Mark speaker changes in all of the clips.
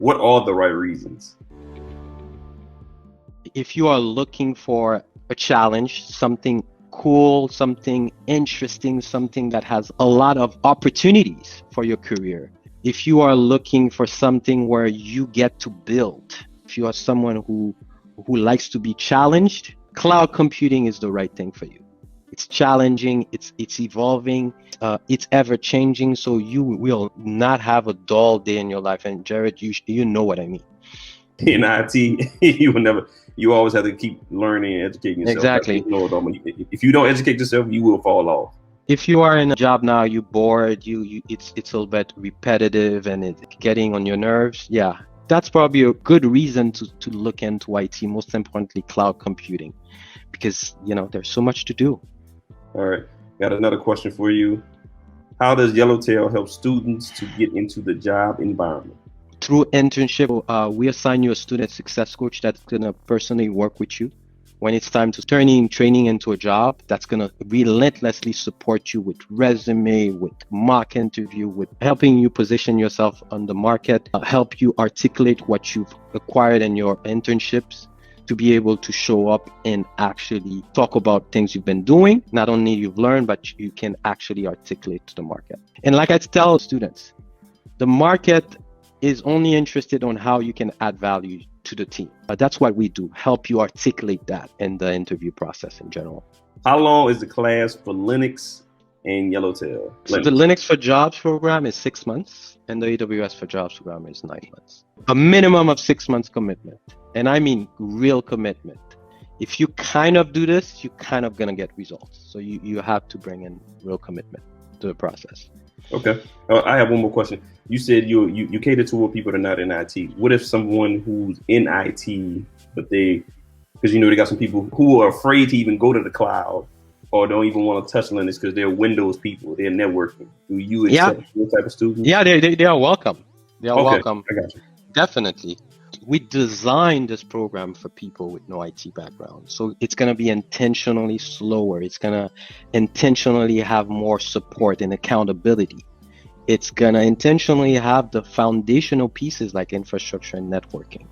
Speaker 1: What are the right reasons?
Speaker 2: If you are looking for a challenge, something cool, something interesting, something that has a lot of opportunities for your career, if you are looking for something where you get to build, if you are someone who likes to be challenged, cloud computing is the right thing for you. It's challenging, it's evolving, it's ever changing, so you will not have a dull day in your life. And Jared, you know what I mean.
Speaker 1: In IT, you always have to keep learning and educating yourself.
Speaker 2: Exactly.
Speaker 1: If you don't educate yourself, you will fall off.
Speaker 2: If you are in a job now, you're bored, it's a little bit repetitive and it's getting on your nerves. Yeah, that's probably a good reason to look into IT, most importantly, cloud computing, because, there's so much to do.
Speaker 1: All right, got another question for you. How does Yellowtail help students to get into the job environment?
Speaker 2: Through internship, we assign you a student success coach that's going to personally work with you. When it's time to turn training into a job, that's going to relentlessly support you with resume, with mock interview, with helping you position yourself on the market, help you articulate what you've acquired in your internships to be able to show up and actually talk about things you've been doing. Not only you've learned, but you can actually articulate to the market. And like I tell students, the market is only interested on how you can add value to the team. That's what we do, help you articulate that in the interview process in general.
Speaker 1: How long is the class for Linux and Yellowtail?
Speaker 2: So the Linux for Jobs program is 6 months, and the AWS for Jobs program is 9 months. A minimum of 6 months commitment. And I mean real commitment. If you kind of do this, you're kind of going to get results. So you have to bring in real commitment to the process.
Speaker 1: Okay. I have one more question. You said you cater to people that are not in IT. What if someone who's in IT, but because they got some people who are afraid to even go to the cloud or don't even want to touch Linux because they're Windows people, they're networking. Do you accept those type of students?
Speaker 2: Yeah, they are welcome. They are welcome.
Speaker 1: I got you.
Speaker 2: Definitely. We designed this program for people with no IT background. So it's going to be intentionally slower. It's going to intentionally have more support and accountability. It's going to intentionally have the foundational pieces like infrastructure and networking.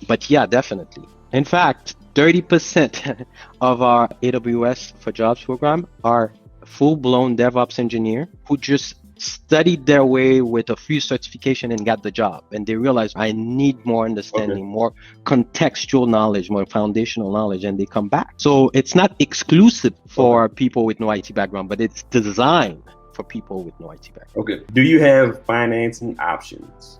Speaker 2: But yeah, definitely. In fact, 30% of our AWS for Jobs program are full-blown DevOps engineer who just studied their way with a few certification and got the job. And they realized I need more understanding, more contextual knowledge, more foundational knowledge, and they come back. So it's not exclusive for people with no IT background, but it's designed for people with no IT background.
Speaker 1: Okay. Do you have financing options?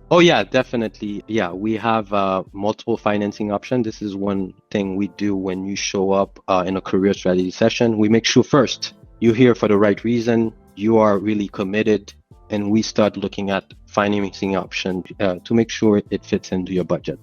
Speaker 2: Oh yeah, definitely. Yeah, we have multiple financing options. This is one thing we do when you show up in a career strategy session. We make sure first you're here for the right reason, you are really committed, and we start looking at financing options to make sure it fits into your budget.